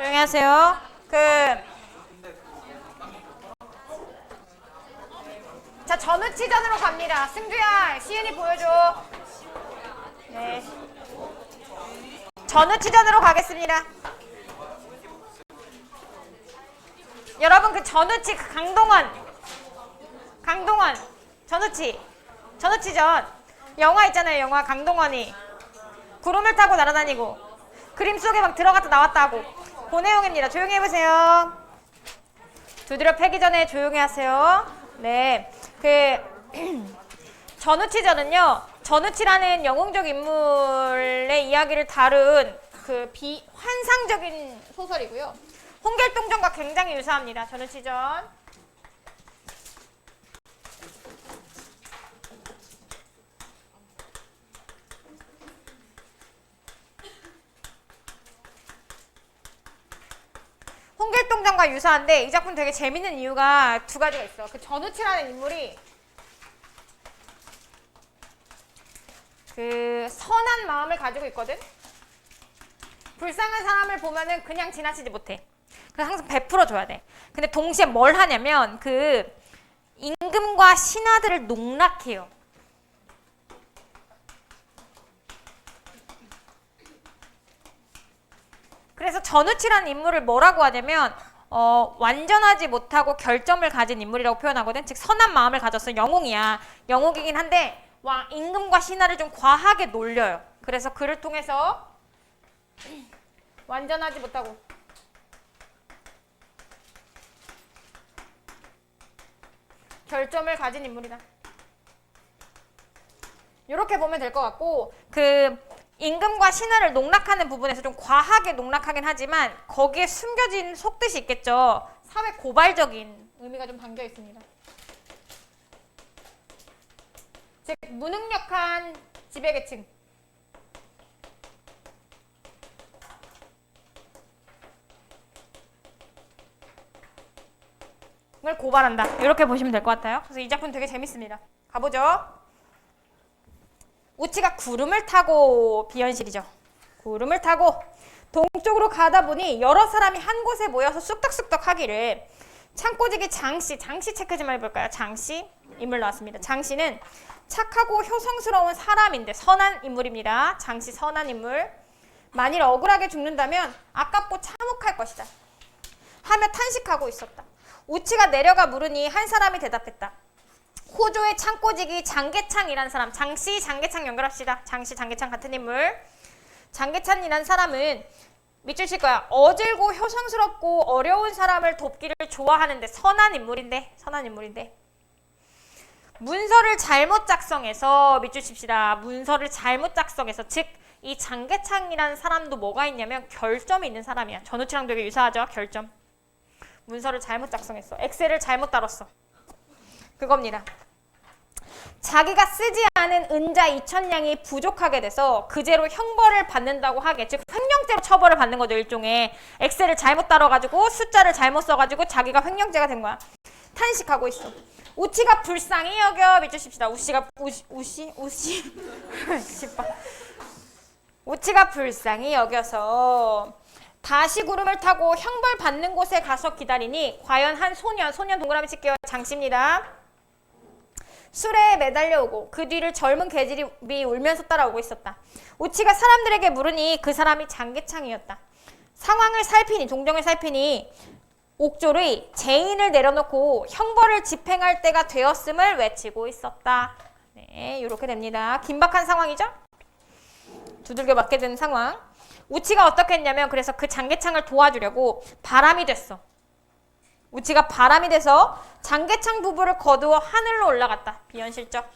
조용히 하세요. 자, 전우치전으로 갑니다. 승주야, 시은이 보여줘. 네. 전우치전으로 가겠습니다. 여러분, 그 전우치, 그 강동원, 전우치전. 영화 있잖아요, 영화 강동원이. 구름을 타고 날아다니고, 그림 속에 막 들어갔다 나왔다 하고. 그 내용입니다. 조용히 해보세요. 두드려 패기 전에 조용히 하세요. 네. 전우치전은요, 전우치라는 영웅적 인물의 이야기를 다룬 그 비환상적인 소설이고요. 홍길동전과 굉장히 유사합니다. 전우치전. 홍길동전과 유사한데 이 작품 되게 재밌는 이유가 두 가지가 있어. 그 전우치라는 인물이 그 선한 마음을 가지고 있거든. 불쌍한 사람을 보면은 그냥 지나치지 못해. 그래서 항상 베풀어줘야 돼. 근데 동시에 뭘 하냐면 그 임금과 신하들을 농락해요. 그래서 전우치라는 인물을 뭐라고 하냐면 완전하지 못하고 결점을 가진 인물이라고 표현하거든. 즉 선한 마음을 가졌어. 영웅이야. 영웅이긴 한데 임금과 신하를 좀 과하게 놀려요. 그래서 그를 통해서 완전하지 못하고 결점을 가진 인물이다. 이렇게 보면 될 것 같고, 그 임금과 신하를 농락하는 부분에서 좀 과하게 농락하긴 하지만 거기에 숨겨진 속뜻이 있겠죠. 사회 고발적인 의미가 좀 담겨 있습니다. 즉 무능력한 지배계층 을 고발한다. 이렇게 보시면 될 것 같아요. 그래서 이 작품 되게 재밌습니다. 가보죠. 우치가 구름을 타고 비현실이죠. 구름을 타고 동쪽으로 가다 보니 여러 사람이 한 곳에 모여서 쑥덕쑥덕 하기를 창고지기 장씨 체크 좀 해볼까요? 장씨 인물 나왔습니다. 장씨는 착하고 효성스러운 사람인데 선한 인물입니다. 장씨 선한 인물. 만일 억울하게 죽는다면 아깝고 참혹할 것이다 하며 탄식하고 있었다. 우치가 내려가 물으니 한 사람이 대답했다. 호조의 창고지기 장계창이란 사람. 장씨 장계창 연결합시다. 장씨 장계창 같은 인물. 장계창이란 사람은 밑줄 칠 거야. 어질고 효성스럽고 어려운 사람을 돕기를 좋아하는데 선한 인물인데 문서를 잘못 작성해서 밑줄 칩시다. 문서를 잘못 작성해서 즉 이 장계창이라는 사람도 뭐가 있냐면 결점이 있는 사람이야. 전우치랑 되게 유사하죠. 결점. 문서를 잘못 작성했어. 엑셀을 잘못 다뤘어. 그겁니다. 자기가 쓰지 않은 은자 2,000냥이 부족하게 돼서 그제로 형벌을 받는다고 하게. 즉 횡령죄로 처벌을 받는 거죠. 일종의. 엑셀을 잘못 다뤄가지고 숫자를 잘못 써가지고 자기가 횡령죄가 된 거야. 탄식하고 있어. 우치가 불쌍히 여겨. 밑줄 칩시다. 우치가 불쌍히 여겨서 다시 구름을 타고 형벌 받는 곳에 가서 기다리니 과연 한 소년 동그라미 칠게요. 장씨입니다. 술에 매달려오고 그 뒤를 젊은 계집이 울면서 따라오고 있었다. 우치가 사람들에게 물으니 그 사람이 장계창이었다. 상황을 살피니 동정을 살피니 옥졸의 죄인을 내려놓고 형벌을 집행할 때가 되었음을 외치고 있었다. 네, 이렇게 됩니다. 긴박한 상황이죠? 두들겨 맞게 되는 상황. 우치가 어떻게 했냐면 그래서 그 장계창을 도와주려고 바람이 됐어. 우치가 바람이 돼서 장계창 부부를 거두어 하늘로 올라갔다. 비현실적.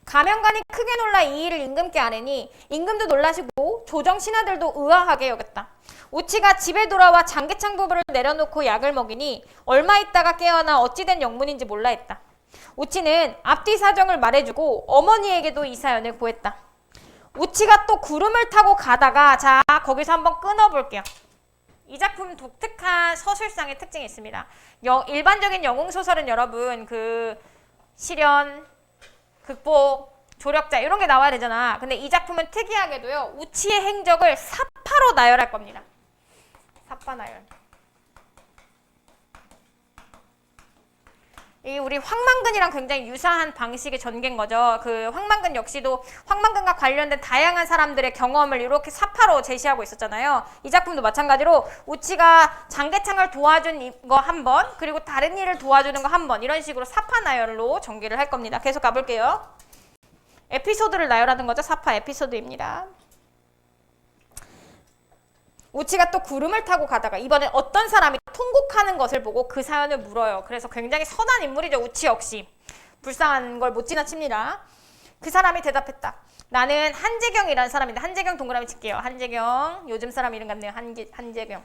가면관이 크게 놀라 이 일을 임금께 아뢰니 임금도 놀라시고 조정 신하들도 의아하게 여겼다. 우치가 집에 돌아와 장계창 부부를 내려놓고 약을 먹이니 얼마 있다가 깨어나 어찌된 영문인지 몰라 했다. 우치는 앞뒤 사정을 말해주고 어머니에게도 이 사연을 고했다. 우치가 또 구름을 타고 가다가 자 거기서 한번 끊어볼게요. 이 작품 독특한 서술상의 특징이 있습니다. 일반적인 영웅소설은 여러분 그 실현, 극복, 조력자 이런 게 나와야 되잖아. 근데 이 작품은 특이하게도요. 우치의 행적을 사파로 나열할 겁니다. 사파 나열. 이 우리 황만근이랑 굉장히 유사한 방식의 전개인 거죠. 그 황만근 역시도 황만근과 관련된 다양한 사람들의 경험을 이렇게 사파로 제시하고 있었잖아요. 이 작품도 마찬가지로 우치가 장계창을 도와준 거 한 번, 그리고 다른 일을 도와주는 거 한 번, 이런 식으로 사파 나열로 전개를 할 겁니다. 계속 가볼게요. 에피소드를 나열하는 거죠. 사파 에피소드입니다. 우치가 또 구름을 타고 가다가 이번엔 어떤 사람이 통곡하는 것을 보고 그 사연을 물어요. 그래서 굉장히 선한 인물이죠. 우치 역시. 불쌍한 걸 못 지나칩니다. 그 사람이 대답했다. 나는 한재경이라는 사람인데, 한재경 동그라미 칠게요. 한재경. 요즘 사람 이름 같네요. 한재경.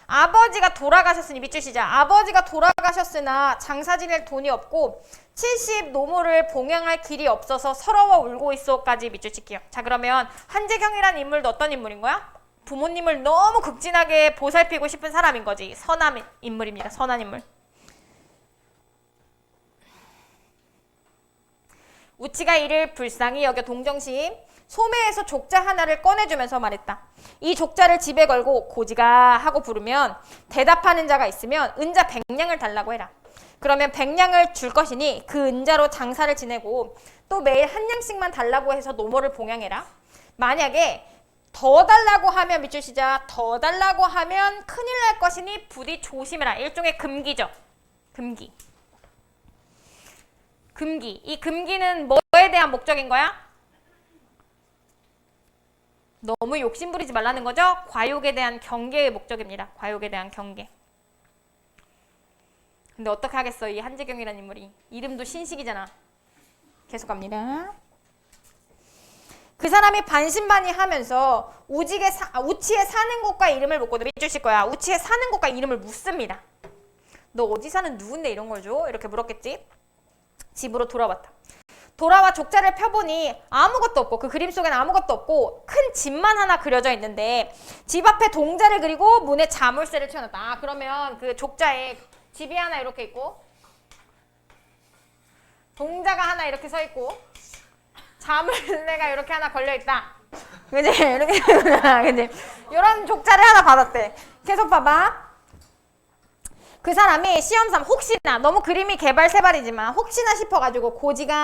아버지가 돌아가셨으니 밑줄 시작. 아버지가 돌아가셨으나 장사 지낼 돈이 없고 70 노모를 봉양할 길이 없어서 서러워 울고 있어까지 밑줄 칠게요. 자, 그러면 한재경이라는 인물도 어떤 인물인 거야? 부모님을 너무 극진하게 보살피고 싶은 사람인 거지. 선한 인물입니다. 선한 인물. 우치가 이를 불쌍히 여겨 동정심 소매에서 족자 하나를 꺼내주면서 말했다. 이 족자를 집에 걸고 고지가 하고 부르면 대답하는 자가 있으면 은자 100냥을 달라고 해라. 그러면 100냥을 줄 것이니 그 은자로 장사를 지내고 또 매일 한 냥씩만 달라고 해서 노모를 봉양해라. 만약에 더 달라고 하면 밑줄 시작. 더 달라고 하면 큰일 날 것이니 부디 조심해라. 일종의 금기죠. 금기. 금기. 이 금기는 뭐에 대한 목적인 거야? 너무 욕심부리지 말라는 거죠. 과욕에 대한 경계의 목적입니다. 과욕에 대한 경계. 근데 어떻게 하겠어. 이 한재경이라는 인물이. 이름도 신식이잖아. 계속 갑니다. 그 사람이 반신반의하면서 우치의 사는 곳과 이름을 묻고도 밑줄 칠 거야. 우치의 사는 곳과 이름을 묻습니다. 너 어디 사는 누군데 이런 걸 줘? 이렇게 물었겠지. 집으로 돌아왔다. 돌아와 족자를 펴보니 아무것도 없고 그 그림 속에는 아무것도 없고 큰 집만 하나 그려져 있는데 집 앞에 동자를 그리고 문에 자물쇠를 채워놨다. 아, 그러면 그 족자에 집이 하나 이렇게 있고 동자가 하나 이렇게 서 있고 자물쇠가 이렇게 하나 걸려있다. 그지? 이렇게, 그지? 이런 족자를 하나 받았대. 계속 봐봐. 그 사람이 시험삼 혹시나 너무 그림이 개발세발이지만 혹시나 싶어가지고 고지가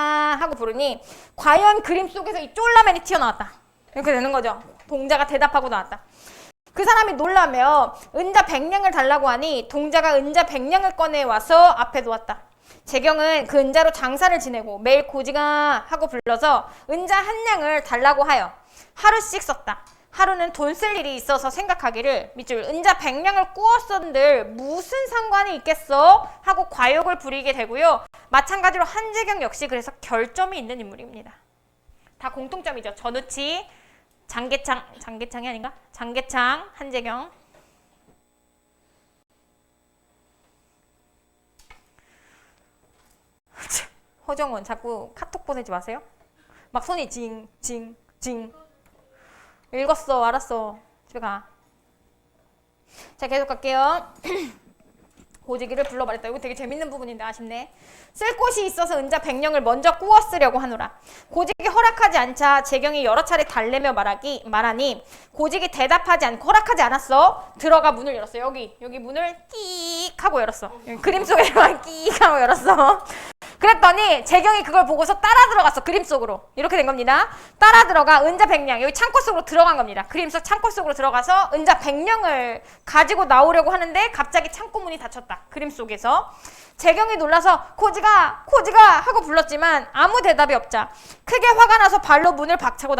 하고 부르니 과연 그림 속에서 이 쫄라맨이 튀어나왔다. 이렇게 되는 거죠. 동자가 대답하고 나왔다. 그 사람이 놀라며 은자 100냥을 달라고 하니 동자가 은자 100냥을 꺼내와서 앞에 놓았다. 재경은 그 은자로 장사를 지내고 매일 고지가 하고 불러서 은자 한 냥을 달라고 하여 하루씩 썼다. 하루는 돈 쓸 일이 있어서 생각하기를 밑줄 은자 100냥을 꾸었었는들 무슨 상관이 있겠어? 하고 과욕을 부리게 되고요. 마찬가지로 한재경 역시 그래서 결점이 있는 인물입니다. 다 공통점이죠. 전우치, 장계창이 아닌가? 장계창, 한재경. 허정원 자꾸 카톡 보내지 마세요. 막 손이 징. 읽었어. 알았어. 집에 가. 자, 계속 갈게요. 고지기를 불러말했다. 이거 되게 재밌는 부분인데 아쉽네. 쓸 곳이 있어서 은자 100냥을 먼저 꾸었으려고 하노라. 고지기 허락하지 않자 재경이 여러 차례 달래며 말하니 고지기 대답하지 않고 허락하지 않았어. 들어가 문을 열었어. 여기 문을 끼익 하고 열었어. 그림 속에만 끼익 하고 열었어. 그랬더니 재경이 그걸 보고서 따라 들어갔어. 그림 속으로. 이렇게 된 겁니다. 따라 들어가 은자 100냥. 여기 창고 속으로 들어간 겁니다. 그림 속 창고 속으로 들어가서 은자 100냥을 가지고 나오려고 하는데 갑자기 창고 문이 닫혔다. 그림 속에서. 재경이 놀라서 고지가 하고 불렀지만 아무 대답이 없자 크게 화가 나서 발로 문을 박차고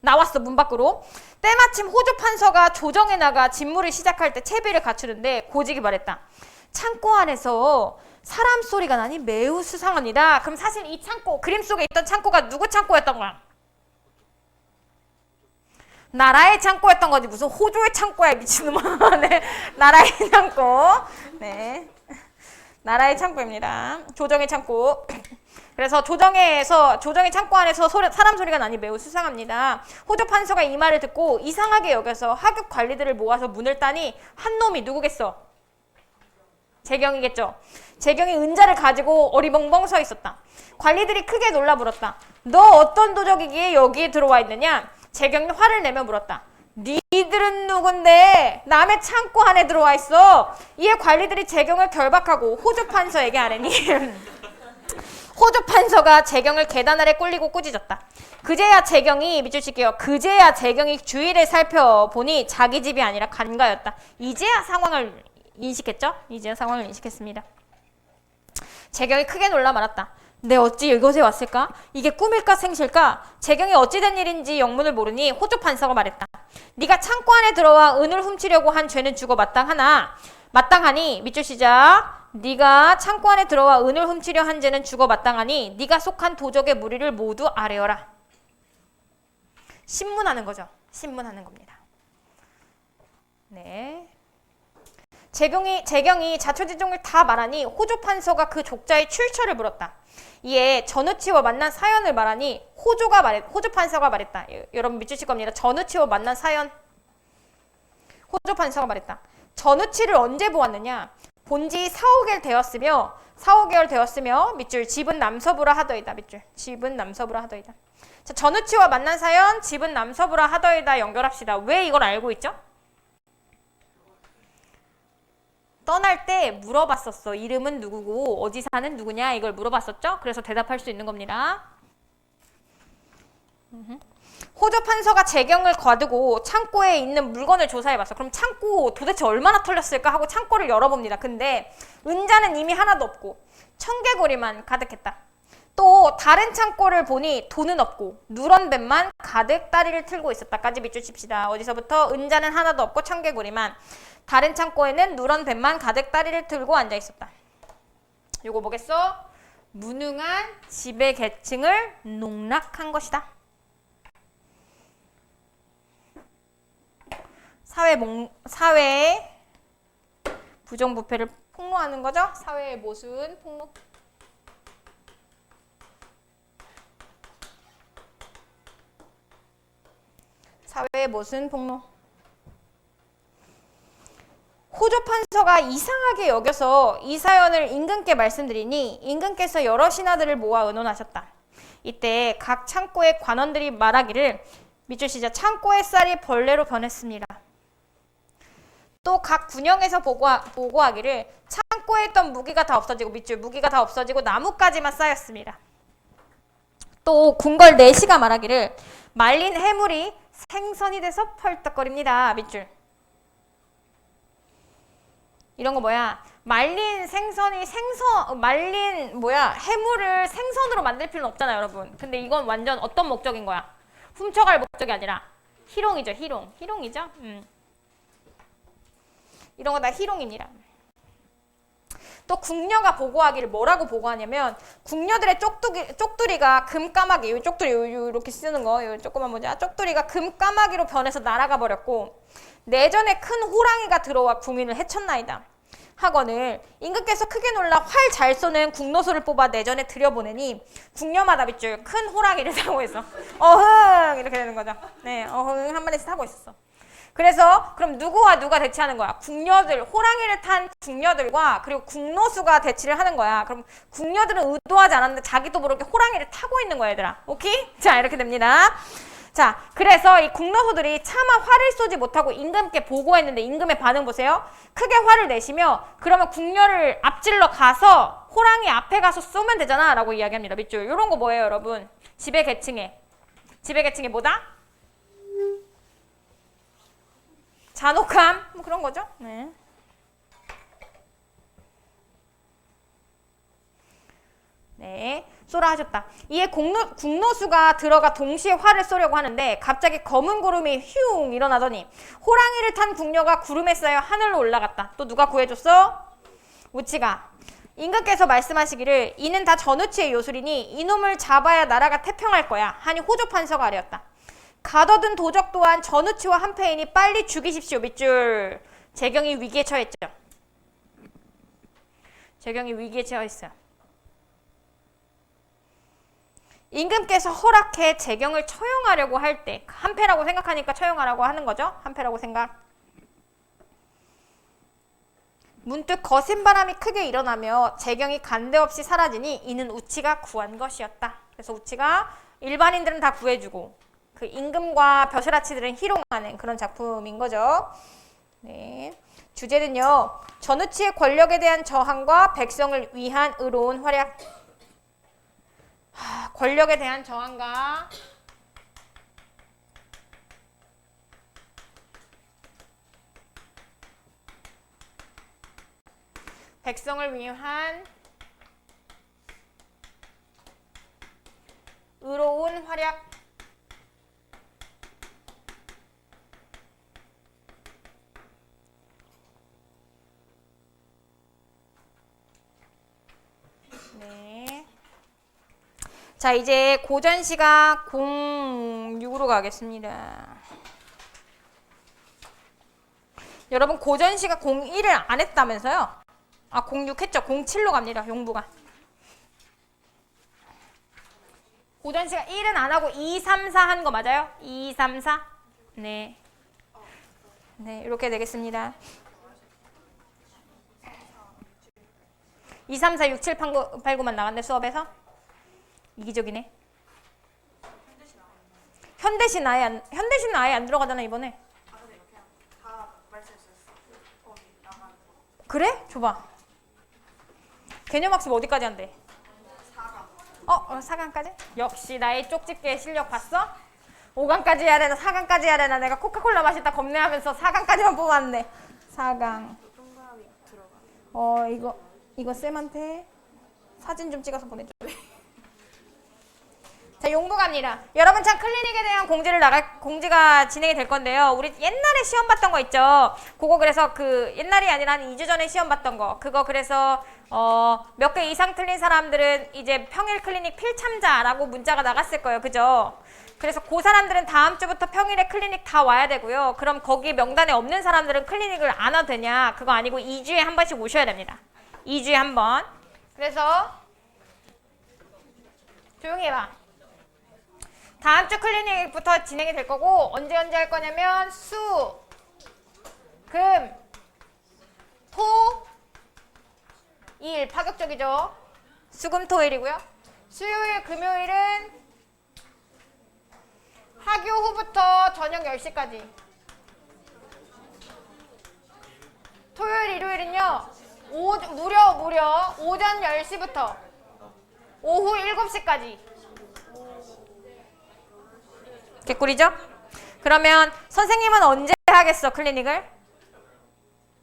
나왔어. 문 밖으로. 때마침 호주 판서가 조정에 나가 직무를 시작할 때 채비를 갖추는데 고직이 말했다. 창고 안에서 사람 소리가 나니 매우 수상합니다. 그럼 사실 이 창고, 그림 속에 있던 창고가 누구 창고였던 거야? 나라의 창고였던 거지. 무슨 호주의 창고야, 미친놈아. 네, 나라의 창고. 네, 나라의 창고입니다. 조정의 창고. 그래서 조정의 창고 안에서 사람 소리가 나니 매우 수상합니다. 호주 판서가 이 말을 듣고 이상하게 여겨서 하급 관리들을 모아서 문을 따니 한 놈이 누구겠어? 재경이겠죠. 재경이 은자를 가지고 어리벙벙 서 있었다. 관리들이 크게 놀라 물었다. 너 어떤 도적이기에 여기에 들어와 있느냐? 재경이 화를 내며 물었다. 니들은 누군데 남의 창고 안에 들어와 있어? 이에 관리들이 재경을 결박하고 호조 판서에게 아뢰니 호조 판서가 재경을 계단 아래 꿀리고 꾸짖었다. 그제야 재경이 밑줄 칠게요. 그제야 재경이 주위를 살펴보니 자기 집이 아니라 간가였다. 이제야 상황을 인식했죠? 이제야 상황을 인식했습니다. 재경이 크게 놀라 말았다. 내 어찌 이곳에 왔을까? 이게 꿈일까 생실까? 재경이 어찌된 일인지 영문을 모르니 호조 판서가 말했다. 네가 창고 안에 들어와 은을 훔치려고 한 죄는 죽어 마땅하나 마땅하니 밑줄 시작. 네가 창고 안에 들어와 은을 훔치려 한 죄는 죽어 마땅하니 네가 속한 도적의 무리를 모두 아뢰어라. 신문하는 거죠. 신문하는 겁니다. 네. 재경이 자초지종을 다 말하니 호조 판서가 그 족자의 출처를 물었다. 이에 전우치와 만난 사연을 말하니 호조 판서가 말했다. 여러분 밑주실 겁니다. 전우치와 만난 사연. 호조 판서가 말했다. 전우치를 언제 보았느냐? 본지 4~5개월 되었으며 밑줄 집은 남서부라 하더이다. 밑줄 집은 남서부라 하더이다. 자, 전우치와 만난 사연, 집은 남서부라 하더이다 연결합시다. 왜 이걸 알고 있죠? 떠날 때 물어봤었어. 이름은 누구고 어디 사는 누구냐 이걸 물어봤었죠. 그래서 대답할 수 있는 겁니다. 호조 판서가 재경을 거두고 창고에 있는 물건을 조사해봤어. 그럼 창고 도대체 얼마나 털렸을까 하고 창고를 열어봅니다. 근데 은자는 이미 하나도 없고 청개구리만 가득했다. 또 다른 창고를 보니 돈은 없고 누런 뱀만 가득 다리를 틀고 있었다까지 밑줄 칩시다. 어디서부터? 은자는 하나도 없고 청개구리만, 다른 창고에는 누런 뱀만 가득 다리를 틀고 앉아 있었다. 요거 뭐겠어? 무능한 지배 계층을 농락한 것이다. 사회의 부정부패를 폭로하는 거죠. 사회의 모순 폭로. 사회의 모순 폭로. 호조 판서가 이상하게 여겨서 이 사연을 임금께 말씀드리니 임금께서 여러 신하들을 모아 의논하셨다. 이때 각 창고의 관원들이 말하기를 밑줄 시작. 창고의 쌀이 벌레로 변했습니다. 또 각 군영에서 보고하기를 창고에 있던 무기가 다 없어지고 밑줄 무기가 다 없어지고 나뭇가지만 쌓였습니다. 또 궁궐 내시가 말하기를 말린 해물이 생선이 돼서 펄떡거립니다. 밑줄. 이런 거 뭐야? 말린 해물을 생선으로 만들 필요는 없잖아요, 여러분. 근데 이건 완전 어떤 목적인 거야? 훔쳐갈 목적이 아니라 희롱이죠, 희롱. 희롱이죠? 이런 거 다 희롱이니라. 또 궁녀가 보고하기를 뭐라고 보고하냐면 궁녀들의 쪽두리가 금까마귀, 요 쪽두리 이렇게 쓰는 거, 요 조그만 뭐냐? 쪽두리가 금까마귀로 변해서 날아가 버렸고 내전에 큰 호랑이가 들어와 궁인을 해쳤나이다. 하거늘 임금께서 크게 놀라 활 잘 쏘는 궁노소를 뽑아 내전에 들여보내니 궁녀마다 밑줄 큰 호랑이를 타고 있어. 어흥 이렇게 되는 거죠. 네, 어흥 한 마리씩 타고 있었어. 그래서 그럼 누구와 누가 대치하는 거야? 궁녀들, 호랑이를 탄 궁녀들과 그리고 궁노수가 대치를 하는 거야. 그럼 궁녀들은 의도하지 않았는데 자기도 모르게 호랑이를 타고 있는 거야, 얘들아. 오케이? 자, 이렇게 됩니다. 자, 그래서 이 궁노수들이 차마 화를 쏘지 못하고 임금께 보고했는데 임금의 반응 보세요. 크게 화를 내시며 그러면 궁녀를 앞질러 가서 호랑이 앞에 가서 쏘면 되잖아 라고 이야기합니다. 밑줄. 이런 거 뭐예요, 여러분? 지배계층의 뭐다? 잔혹함 뭐 그런 거죠. 네. 네, 쏘라 하셨다. 이에 궁노수가 들어가 동시에 활을 쏘려고 하는데 갑자기 검은 구름이 휘웅 일어나더니 호랑이를 탄 궁녀가 구름에 쌓여 하늘로 올라갔다. 또 누가 구해줬어? 우치가. 임금께서 말씀하시기를 이는 다 전우치의 요술이니 이놈을 잡아야 나라가 태평할 거야 하니 호조 판서가 아뢰었다. 가둬든 도적 또한 전우치와 한패이니 빨리 죽이십시오. 밑줄. 재경이 위기에 처했죠. 재경이 위기에 처했어요. 임금께서 허락해 재경을 처형하려고 할 때 한패라고 생각하니까 처형하라고 하는 거죠. 한패라고 생각. 문득 거센 바람이 크게 일어나며 재경이 간데 없이 사라지니 이는 우치가 구한 것이었다. 그래서 우치가 일반인들은 다 구해주고 그 임금과 벼슬아치들은 희롱하는 그런 작품인 거죠. 네. 주제는요. 전우치의 권력에 대한 저항과 백성을 위한 의로운 활약. 권력에 대한 저항과 백성을 위한 의로운 활약. 네. 자, 이제 고전시가 06으로 가겠습니다. 여러분 고전시가 01을 안 했다면서요? 아, 06 했죠? 07로 갑니다. 용부가. 고전시가 1은 안 하고 2, 3, 4 한 거 맞아요? 2, 3, 4? 네. 네, 이렇게 되겠습니다. 2, 3, 4, 6, 7, 8, 9만 나갔네, 수업에서. 이기적이네. 현대시는 아예 안 들어가잖아, 이번에. 그래? 줘봐. 개념학습 어디까지 한대? 4강까지? 역시 나의 쪽집게 실력 봤어? 5강까지 해야 되나 4강까지 해야 되나 내가 코카콜라 마시다 겁내하면서 4강까지만 뽑았네. 4강. 이거 쌤한테 사진 좀 찍어서 보내줘. 자, 용부 갑니다. 여러분 참 클리닉에 대한 공지가 진행이 될 건데요. 우리 옛날에 시험 봤던 거 있죠. 그거 그래서 그 옛날이 아니라 한 2주 전에 시험 봤던 거. 그거 그래서 몇 개 이상 틀린 사람들은 이제 평일 클리닉 필참자라고 문자가 나갔을 거예요. 그죠? 그래서 그 사람들은 다음 주부터 평일에 클리닉 다 와야 되고요. 그럼 거기 명단에 없는 사람들은 클리닉을 안 와도 되냐? 그거 아니고 2주에 한 번씩 오셔야 됩니다. 2주에 한 번. 그래서 조용히 해봐. 다음 주 클리닉부터 진행이 될 거고 언제 할 거냐면 수, 금, 토, 일 파격적이죠. 수금 토일이고요. 수요일, 금요일은 하교 후부터 저녁 10시까지. 토요일, 일요일은요. 무려 오전 10시부터 오후 7시까지. 개꿀이죠? 그러면 선생님은 언제 하겠어, 클리닉을?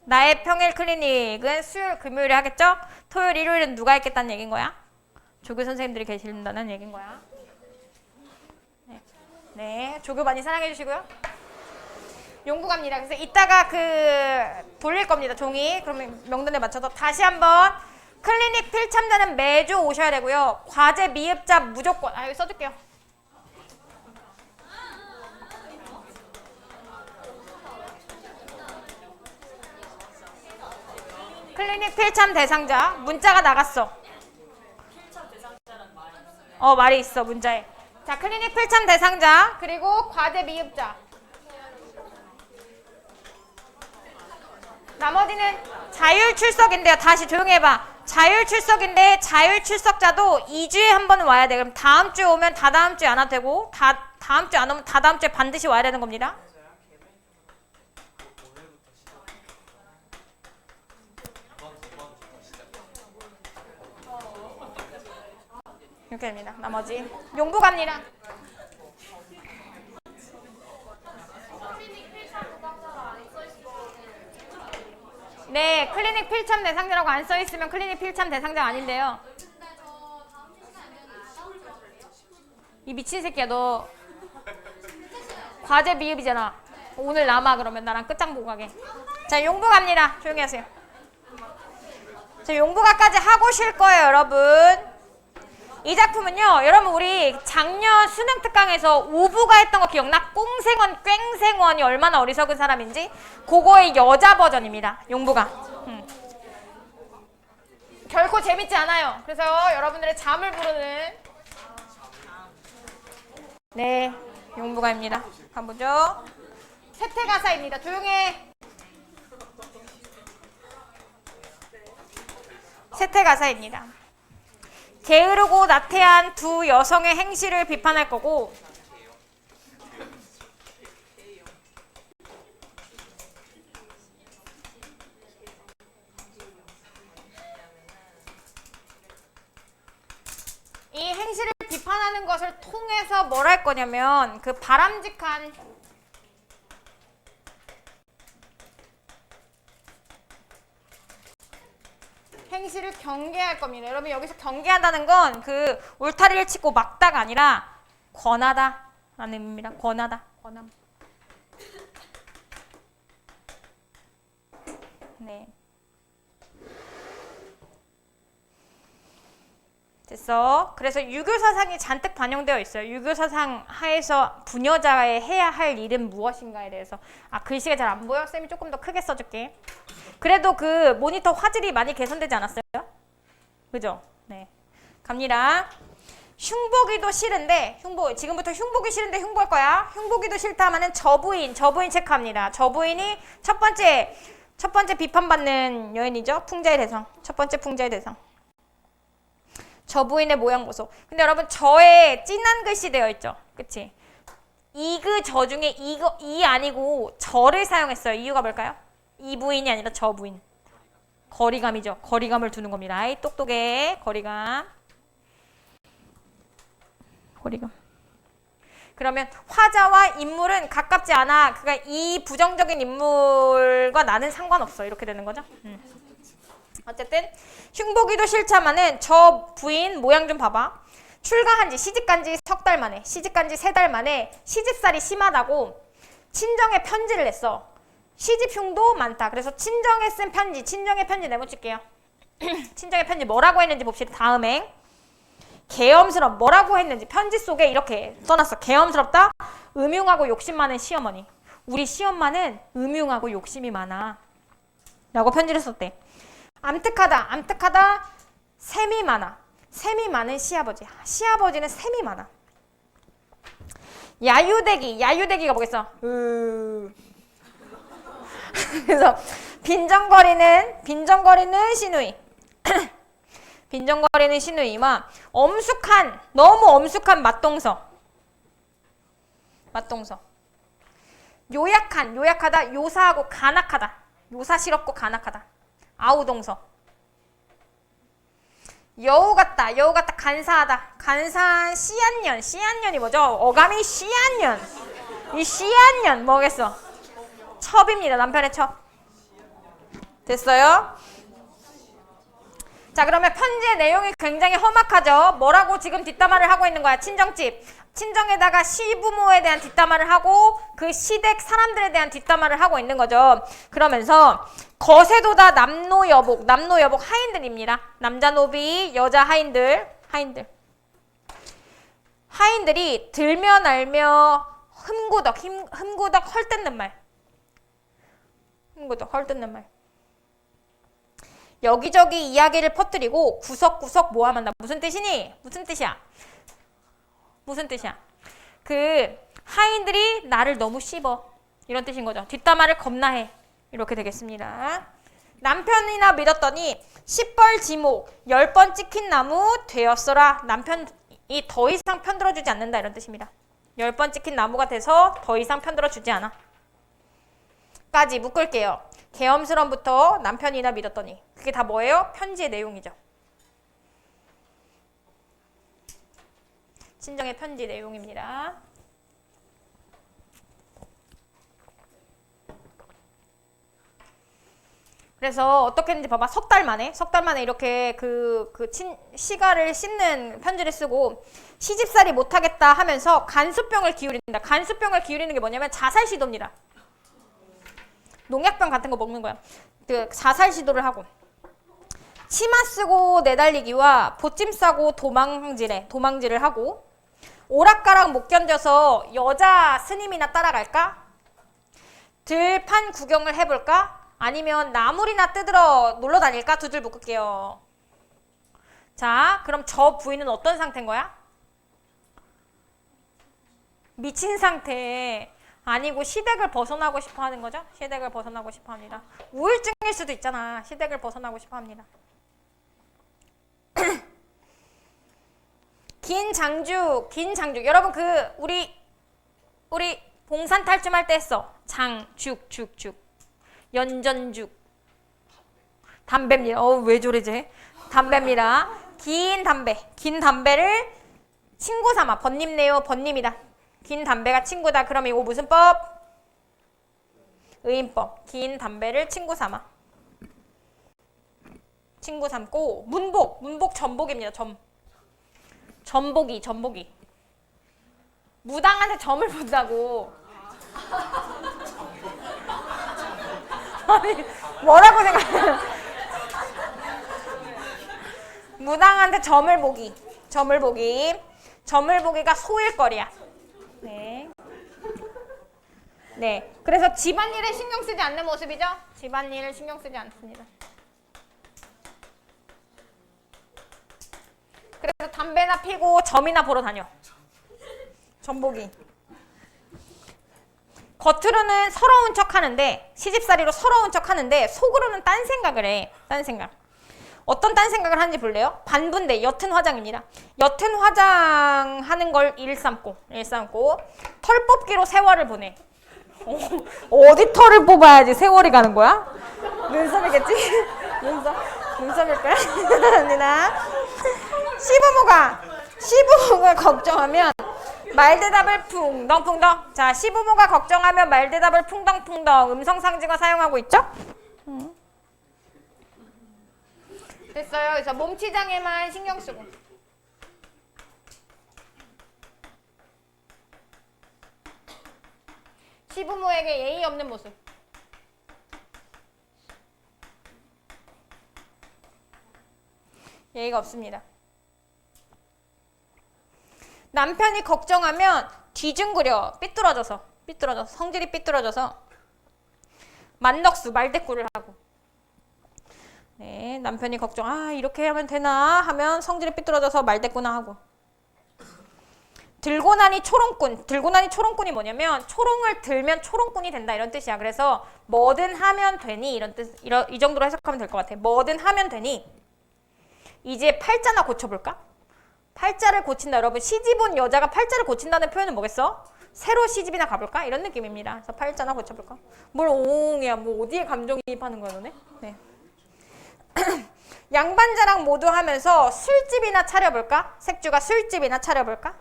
나의 평일 클리닉은 수요일, 금요일에 하겠죠? 토요일, 일요일은 누가 있겠다는 얘기인 거야? 조교 선생님들이 계신다는 얘기인 거야. 네, 조교 많이 사랑해 주시고요. 용부 갑니다. 그래서 이따가 돌릴 겁니다, 종이. 그러면 명단에 맞춰서 다시 한번 클리닉 필참자는 매주 오셔야 되고요. 과제 미흡자 무조건, 여기 써줄게요. 클리닉 필참 대상자 문자가 나갔어. 말이 있어 문자에. 자, 클리닉 필참 대상자 그리고 과제 미흡자. 나머지는 자율 출석인데요. 다시 조용히 해봐. 자율 출석인데 자율 출석자도 2주에 한 번 와야 돼. 그럼 다음 주에 오면 다다음 주에 안 와도 되고 다음 주에 안 오면 다다음 주에 반드시 와야 되는 겁니다. 이렇게 됩니다. 나머지 용부 갑니다. 네, 클리닉 필참 대상자라고 안 써있으면 클리닉 필참 대상자가 아닌데요. 이 미친 새끼야, 너 과제 미흡이잖아. 오늘 남아. 그러면 나랑 끝장 보고 가게. 자, 용부 갑니다. 조용히 하세요. 자, 용부가까지 하고 쉴 거예요, 여러분. 이 작품은요, 여러분 우리 작년 수능 특강에서 오부가 했던 거 기억나? 꽁생원, 꽹생원이 얼마나 어리석은 사람인지 그거의 여자 버전입니다. 용부가. 결코 재밌지 않아요. 그래서 여러분들의 잠을 부르는 네, 용부가입니다. 한번 보죠. 세태가사입니다. 조용해. 세태가사입니다. 게으르고 나태한 두 여성의 행실을 비판할 거고, 이 행실을 비판하는 것을 통해서 뭘 할 거냐면 그 바람직한 행실을 경계할 겁니다. 여러분 여기서 경계한다는 건 그 울타리를 치고 막다가 아니라 권하다 라는 의미입니다. 권하다. 권함. 네. 됐어. 그래서 유교사상이 잔뜩 반영되어 있어요. 유교사상 하에서 부녀자의 해야 할 일은 무엇인가에 대해서. 아, 글씨가 잘 안 보여? 쌤이 조금 더 크게 써줄게. 그래도 그 모니터 화질이 많이 개선되지 않았어요? 그죠? 네. 갑니다. 흉보기도 싫은데, 지금부터 흉보기 싫은데 흉볼 거야. 흉보기도 싫다 하면은 저부인 체크합니다. 저부인이 첫 번째 비판받는 여인이죠. 풍자의 대상. 첫 번째 풍자의 대상. 저 부인의 모양 보소. 근데 여러분 저에 진한 글씨 되어 있죠. 그치? 이그 저 중에 이 아니고 저를 사용했어요. 이유가 뭘까요? 이 부인이 아니라 저 부인. 거리감이죠. 거리감을 두는 겁니다. 아이 똑똑해. 거리감. 그러면 화자와 인물은 가깝지 않아. 그러니까 이 부정적인 인물과 나는 상관없어. 이렇게 되는 거죠. 어쨌든 흉보기도 싫지만은 저 부인 모양 좀 봐봐. 출가한 지 시집간 지 석 달 만에, 시집간 지 3달 만에 시집살이 심하다고 친정에 편지를 냈어. 시집 흉도 많다. 그래서 친정에 쓴 편지, 친정의 편지 네모칠게요. 친정의 편지 뭐라고 했는지 봅시다. 다음에 계엄스럽 뭐라고 했는지 편지 속에 이렇게 써놨어. 계엄스럽다. 음흉하고 욕심 많은 시어머니. 우리 시엄마는 음흉하고 욕심이 많아. 라고 편지를 썼대. 암특하다, 셈이 많아. 셈이 많은 시아버지. 시아버지는 셈이 많아. 야유대기가 뭐겠어? 그래서 빈정거리는 시누이. 빈정거리는 시누이와 너무 엄숙한 맛동서. 요약하다, 요사하고 간악하다. 요사스럽고 간악하다. 아우동서. 여우 같다, 간사하다. 간사한 씨안년이 뭐죠? 어감이 씨안년. 이 씨안년 뭐겠어? 첩입니다. 남편의 첩. 됐어요? 자, 그러면 편지의 내용이 굉장히 험악하죠. 뭐라고 지금 뒷담화를 하고 있는 거야? 친정에다가 시부모에 대한 뒷담화를 하고 그 시댁 사람들에 대한 뒷담화를 하고 있는 거죠. 그러면서 거세도다 남노여복 하인들입니다. 남자 노비, 여자 하인들이 들며 날며 흠구덕 헐뜯는 말. 여기저기 이야기를 퍼뜨리고 구석구석 모함한다. 무슨 뜻이니? 무슨 뜻이야? 그 하인들이 나를 너무 씹어. 이런 뜻인 거죠. 뒷담화를 겁나해. 이렇게 되겠습니다. 남편이나 믿었더니 10벌 지목, 10번 찍힌 나무 되었어라. 남편이 더 이상 편들어주지 않는다. 이런 뜻입니다. 10번 찍힌 나무가 돼서 더 이상 편들어주지 않아. 까지 묶을게요. 계엄스럼부터 남편이나 믿었더니. 그게 다 뭐예요? 편지의 내용이죠. 친정의 편지 내용입니다. 그래서 어떻게 했는지 봐봐. 석 달 만에 이렇게 시가를 씻는 편지를 쓰고 시집살이 못하겠다 하면서 간수병을 기울인다. 간수병을 기울이는 게 뭐냐면 자살 시도입니다. 농약병 같은 거 먹는 거야. 그 자살 시도를 하고 치마 쓰고 내달리기와 보찜 싸고 도망질을 하고 오락가락 못 견뎌서 여자 스님이나 따라갈까? 들판 구경을 해볼까? 아니면 나물이나 뜯으러 놀러 다닐까? 두 줄 묶을게요. 자, 그럼 저 부인은 어떤 상태인 거야? 미친 상태. 아니고 시댁을 벗어나고 싶어 하는 거죠? 시댁을 벗어나고 싶어 합니다. 우울증일 수도 있잖아. 시댁을 벗어나고 싶어 합니다. 긴 장죽. 여러분 우리 봉산 탈춤할 때 했어. 죽. 연전죽. 담배입니다. 왜 저래지? 담배입니다. 긴 담배를 친구 삼아. 번님네요. 번님이다. 긴 담배가 친구다. 그럼 이거 무슨 법? 의인법. 긴 담배를 친구 삼아. 친구 삼고 문복 전복입니다. 전복이. 무당한테 점을 본다고. 아니, 뭐라고 생각해요? 무당한테 점을 보기가 소일거리야. 네. 그래서 집안일에 신경 쓰지 않는 모습이죠? 집안일을 신경 쓰지 않습니다. 그래서 담배나 피고 점이나 보러 다녀. 전복이. 겉으로는 서러운 척 하는데, 시집살이로 서러운 척 하는데, 속으로는 딴 생각을 해. 딴 생각. 어떤 딴 생각을 하는지 볼래요? 반분대, 옅은 화장입니다. 옅은 화장 하는 걸 일삼고, 털 뽑기로 세월을 보내. 어디 털을 뽑아야지 세월이 가는 거야? 눈썹이겠지? 눈썹일 거야? 아니나. 시부모가 걱정하면 말대답을 풍덩풍덩. 자, 시부모가 걱정하면 말대답을 풍덩풍덩. 음성상징어 사용하고 있죠? 됐어요. 그래서 몸치장에만 신경 쓰고. 시부모에게 예의 없는 모습. 예의가 없습니다. 남편이 걱정하면 뒤중그려. 삐뚤어져서 성질이 삐뚤어져서 만덕수 말대꾸를 하고. 네, 남편이 걱정. 이렇게 하면 되나 하면 성질이 삐뚤어져서 말대꾸나 하고. 들고나니 초롱꾼이 뭐냐면 초롱을 들면 초롱꾼이 된다 이런 뜻이야. 그래서 뭐든 하면 되니 이런 뜻. 이 정도로 해석하면 될 것 같아. 뭐든 하면 되니. 이제 팔자나 고쳐볼까? 팔자를 고친다. 여러분 시집 온 여자가 팔자를 고친다는 표현은 뭐겠어? 새로 시집이나 가볼까? 이런 느낌입니다. 그래서 팔자나 고쳐볼까? 뭘 옹이야. 뭐 어디에 감정이입하는 거야 너네? 네. 양반자랑 모두 하면서 술집이나 차려볼까? 색주가 술집이나 차려볼까?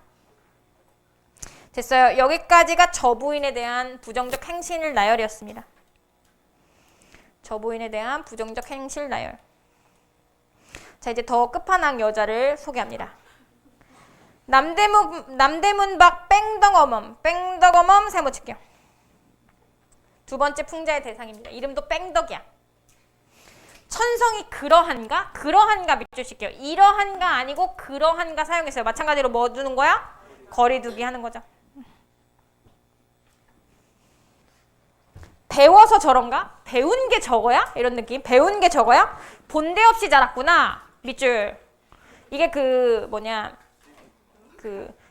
됐어요. 여기까지가 저부인에 대한 부정적 행실 나열이었습니다. 저부인에 대한 부정적 행실 나열. 자, 이제 더 끝판왕 여자를 소개합니다. 남대문 밖 뺑덕어멈 세모칠게요. 두 번째 풍자의 대상입니다. 이름도 뺑덕이야. 천성이 그러한가? 그러한가 밑줄 칠게요. 이러한가 아니고 그러한가 사용했어요. 마찬가지로 뭐 주는 거야? 거리두기 하는 거죠. 배워서 저런가? 배운 게 저거야? 이런 느낌. 배운 게 저거야? 본데 없이 자랐구나. 밑줄. 이게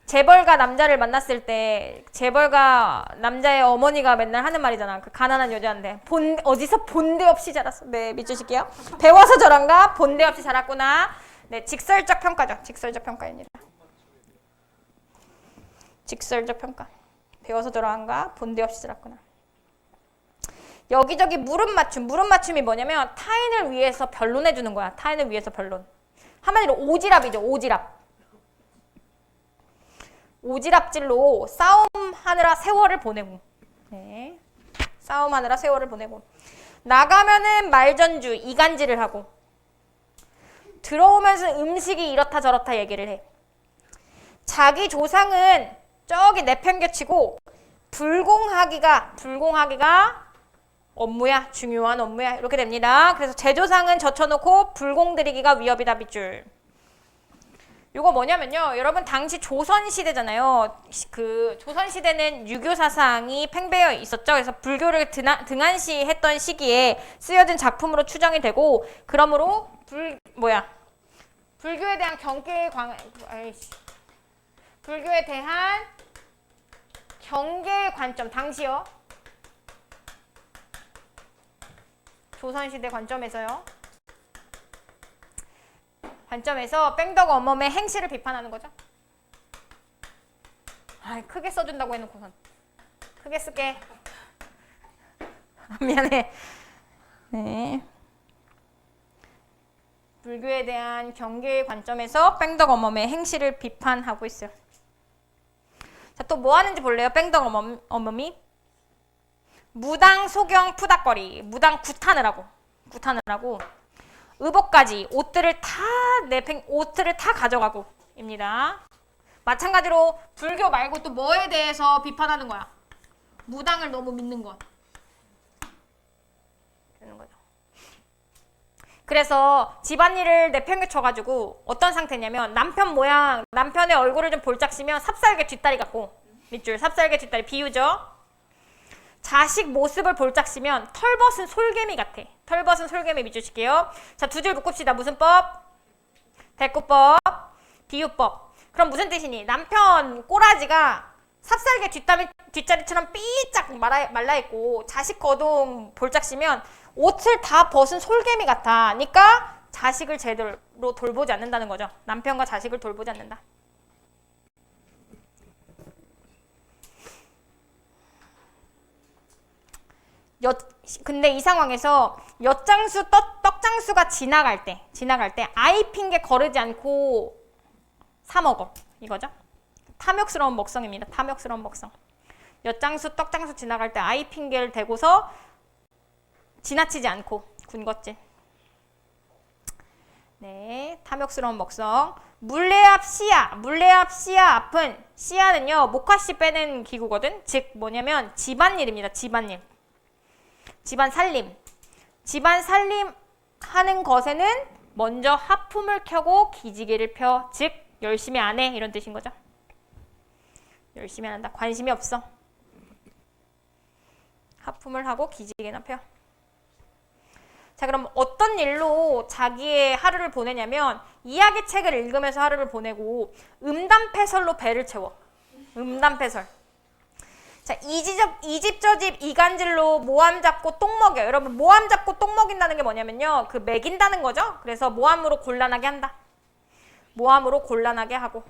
재벌가 남자를 만났을 때 재벌가 남자의 어머니가 맨날 하는 말이잖아. 그 가난한 여자한테 어디서 본데 없이 자랐어. 네, 밑줄 칠게요. 배워서 저런가? 본데 없이 자랐구나. 네, 직설적 평가죠. 직설적 평가입니다. 직설적 평가. 배워서 저런가? 본데 없이 자랐구나. 여기저기 물음 맞춤이 뭐냐면 타인을 위해서 변론해 주는 거야. 타인을 위해서 변론. 한마디로 오지랖이죠. 오지랖질로 싸움하느라 세월을 보내고. 네. 싸움하느라 세월을 보내고. 나가면은 말전주, 이간질을 하고. 들어오면서 음식이 이렇다 저렇다 얘기를 해. 자기 조상은 저기 내팽개치고 불공하기가 업무야. 중요한 업무야. 이렇게 됩니다. 그래서 제조상은 젖혀놓고 불공들이기가 위협이다. 밑줄. 이거 뭐냐면요. 여러분 당시 조선시대잖아요. 그 조선시대는 유교 사상이 팽배해 있었죠. 그래서 불교를 등한시했던 시기에 쓰여진 작품으로 추정이 되고 그러므로 불교에 대한 불교에 대한 경계의 관점 당시요. 조선시대 관점에서 뺑덕 어멈의 행실을 비판하는 거죠. 아, 크게 써준다고 해놓고선 크게 쓸게. 미안해. 네. 불교에 대한 경계의 관점에서 뺑덕어멈의 행실을 비판하고 있어요. 자, 또 뭐 하는지 볼래요? 뺑덕어멈이 무당 소경 푸닥거리, 무당 구탄을 하고 의복까지 옷들을 다 가져가고 입니다. 마찬가지로 불교 말고 또 뭐에 대해서 비판하는 거야? 무당을 너무 믿는 것. 그러는 거죠. 그래서 집안일을 내팽개쳐가지고 어떤 상태냐면 남편의 얼굴을 좀 볼짝시면 삽살개 뒷다리 같고 밑줄 삽살개 뒷다리 비유죠. 자식 모습을 볼짝시면 털벗은 솔개미 같아. 털벗은 솔개미 밑줄 칠게요. 자, 두 줄 묶읍시다. 무슨 법? 대꾸법, 비유법. 그럼 무슨 뜻이니? 남편 꼬라지가 삽살개 뒷자리처럼 삐짝 말라있고 자식 거동 볼짝시면 옷을 다 벗은 솔개미 같아. 그러니까 자식을 제대로 돌보지 않는다는 거죠. 남편과 자식을 돌보지 않는다. 근데 이 상황에서 엿장수 떡장수가 지나갈 때 아이 핑계 거르지 않고 사 먹어. 이거죠. 탐욕스러운 먹성입니다. 탐욕스러운 먹성. 엿장수 떡장수 지나갈 때 아이 핑계를 대고서 지나치지 않고 군것질. 네, 탐욕스러운 먹성. 물레압 씨야 앞은 씨야는요 목화씨 빼는 기구거든. 즉 뭐냐면 집안일입니다. 집안일. 집안 살림 하는 것에는 먼저 하품을 켜고 기지개를 펴. 즉 열심히 안 해 이런 뜻인 거죠. 열심히 안 한다. 관심이 없어. 하품을 하고 기지개나 펴. 자, 그럼 어떤 일로 자기의 하루를 보내냐면 이야기 책을 읽으면서 하루를 보내고 음담패설로 배를 채워. 음담패설. 자, 이 집 저 집 이간질로 모함 잡고 똥 먹여. 여러분 모함 잡고 똥 먹인다는 게 뭐냐면요. 그 먹인다는 거죠. 그래서 모함으로 곤란하게 한다. 모함으로 곤란하게 하고.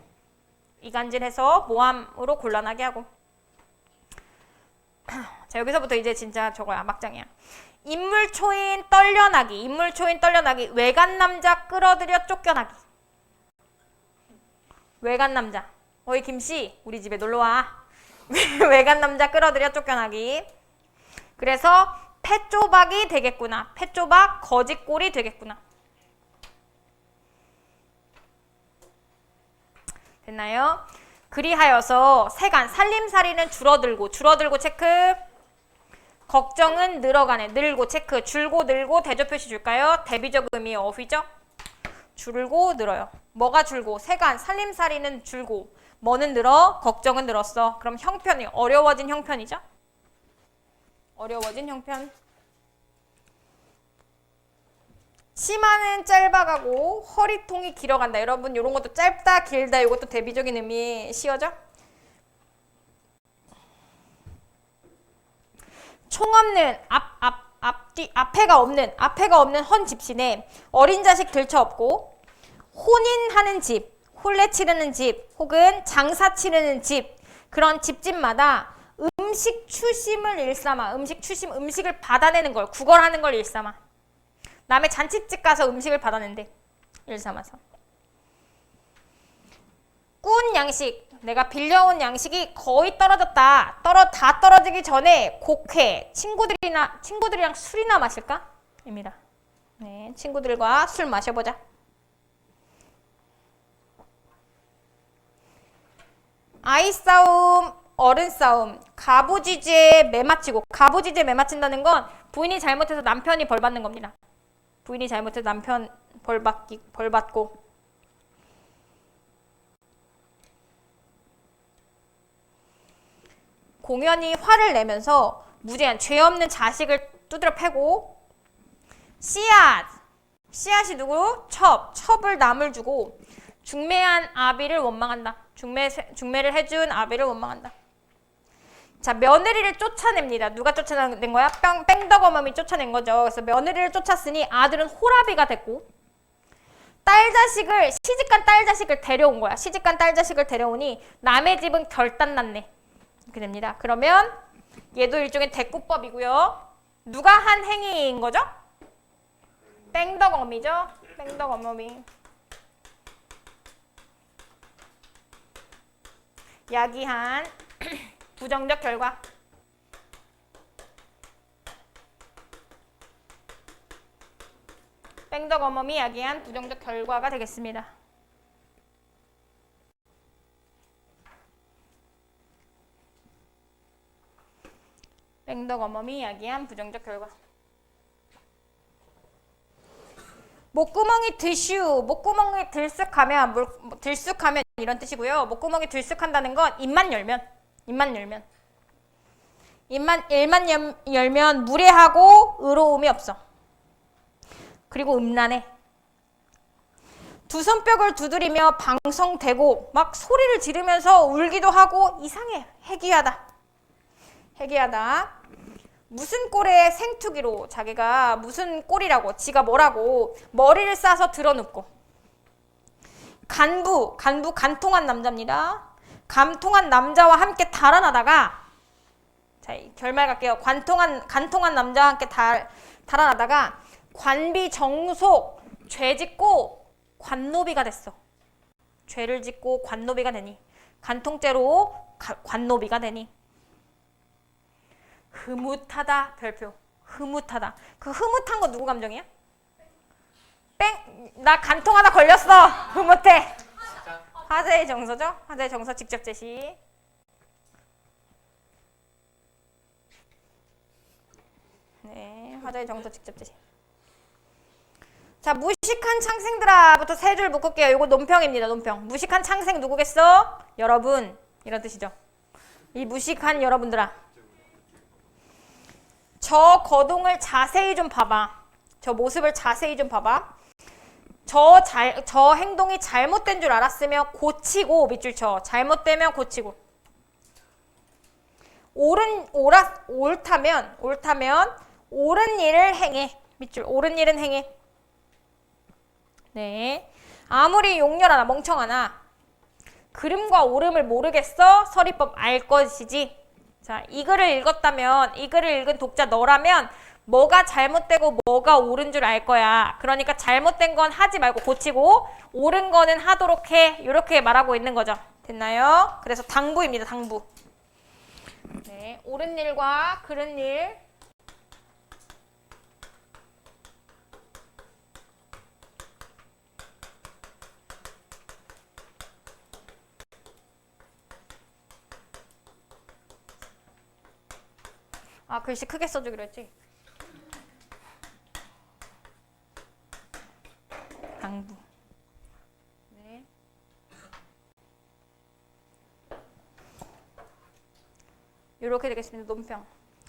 이간질해서 모함으로 곤란하게 하고. 자, 여기서부터 이제 진짜 저거야. 막장이야. 인물초인 떨려나기. 외간 남자 끌어들여 쫓겨나기. 외간 남자. 어이 김씨 우리 집에 놀러와. 외간 남자 끌어들여 쫓겨나기. 그래서 패조박이 되겠구나. 패조박 거짓골이 되겠구나. 됐나요? 그리하여서 세간 살림살이는 줄어들고 체크. 걱정은 늘어가네. 늘고 체크. 줄고 늘고 대조 표시 줄까요? 대비적 의미 어휘죠. 줄고 늘어요. 뭐가 줄고? 세간 살림살이는 줄고 뭐는 늘어? 걱정은 늘었어. 그럼 형편이 어려워진 형편이죠. 어려워진 형편. 치마는 짧아가고 허리통이 길어간다. 여러분 이런 것도 짧다 길다 이것도 대비적인 의미 씌워져? 총 없는 앞에가 없는 헌 집신에 어린 자식 들쳐 없고 혼인하는 집, 혼례 치르는 집 혹은 장사 치르는 집 그런 집집마다 음식 추심을 일삼아 음식을 받아내는 걸 구걸하는 걸 일삼아 남의 잔치집 가서 음식을 받아낸대 일삼아서 꾼 양식 내가 빌려온 양식이 거의 떨어졌다 다 떨어지기 전에 곡회 친구들이랑 술이나 마실까? 입니다. 네, 친구들과 술 마셔보자. 아이 싸움, 어른 싸움, 가부지제 매맞히고 가부지제 매맞힌다는 건 부인이 잘못해서 남편이 벌 받는 겁니다. 부인이 잘못해서 남편 벌 받고 공연히 화를 내면서 무죄한 죄 없는 자식을 두드려 패고 씨앗이 누구? 첩을 남을 주고 중매한 아비를 원망한다. 중매를 해준 아비를 원망한다. 자, 며느리를 쫓아냅니다. 누가 쫓아낸 거야? 뺑덕어멈이 쫓아낸 거죠. 그래서 며느리를 쫓았으니 아들은 호라비가 됐고 시집간 딸 자식을 데려온 거야. 시집간 딸 자식을 데려오니 남의 집은 결단 났네. 이렇게 됩니다. 그러면 얘도 일종의 대꾸법이고요. 누가 한 행위인 거죠? 뺑덕어미죠. 뺑덕어미. 야기한 부정적 결과. 뺑덕어멈이 야기한 부정적 결과가 되겠습니다. 뺑덕어멈이 야기한 부정적 결과. 목구멍이 들쑥하면 이런 뜻이고요. 목구멍이 들쑥한다는 건 입만 열면 무례하고 의로움이 없어. 그리고 음란해. 두 손뼉을 두드리며 방성대고 막 소리를 지르면서 울기도 하고 이상해. 해괴하다. 무슨 꼴의 생투기로 자기가 무슨 꼴이라고 지가 뭐라고 머리를 싸서 드러눕고. 간통한 남자입니다. 간통한 남자와 함께 달아나다가 자, 결말 갈게요. 간통한 남자와 함께 달아나다가 관비정속 죄 짓고 관노비가 됐어. 죄를 짓고 관노비가 되니 간통죄로 관노비가 되니 흐뭇하다. 별표. 흐뭇하다. 그 흐뭇한 거 누구 감정이야? 나 간통하다 걸렸어. 흐뭇해. 화제의 정서죠? 화제의 정서 직접 제시. 네, 화제의 정서 직접 제시. 자, 무식한 창생들아부터 세 줄 묶을게요. 이거 논평입니다. 논평. 무식한 창생 누구겠어? 여러분. 이런 뜻이죠. 이 무식한 여러분들아. 저 거동을 자세히 좀 봐봐. 저 모습을 자세히 좀 봐봐. 저 행동이 잘못된 줄 알았으면 고치고 밑줄 쳐. 잘못되면 고치고. 옳다면 옳은 일을 행해. 밑줄. 옳은 일은 행해. 네. 아무리 용렬하나 멍청하나 그름과 옳음을 모르겠어? 서리법 알 것이지. 자, 이 글을 읽었다면 이 글을 읽은 독자 너라면 뭐가 잘못되고 뭐가 옳은 줄 알 거야. 그러니까 잘못된 건 하지 말고 고치고 옳은 거는 하도록 해. 이렇게 말하고 있는 거죠. 됐나요? 그래서 당부입니다. 당부. 네, 옳은 일과 그른 일. 아, 글씨 크게 써주기로 했지. 당부. 네. 이렇게 되겠습니다. 논평.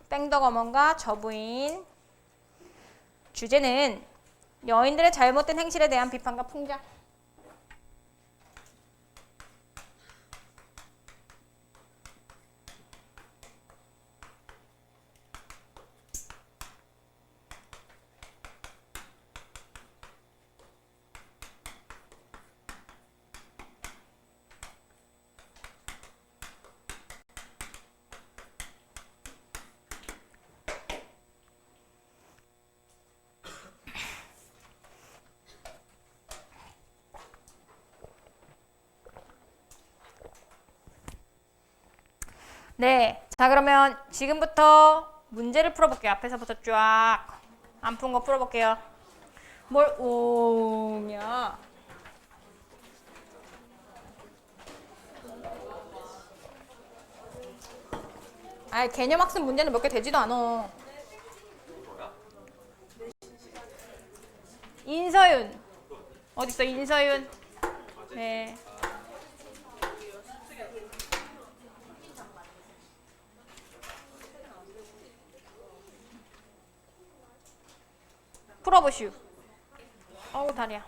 뺑덕어멈과 저부인. 주제는 여인들의 잘못된 행실에 대한 비판과 풍자. 네, 자 그러면 지금부터 문제를 풀어볼게요. 앞에서부터 쫙 안 푼 거 풀어볼게요. 뭘 오냐? 아, 개념학습 문제는 몇 개 되지도 않아. 인서윤 어딨어? 인서윤. 네. 풀어보시오. 어우 다리야.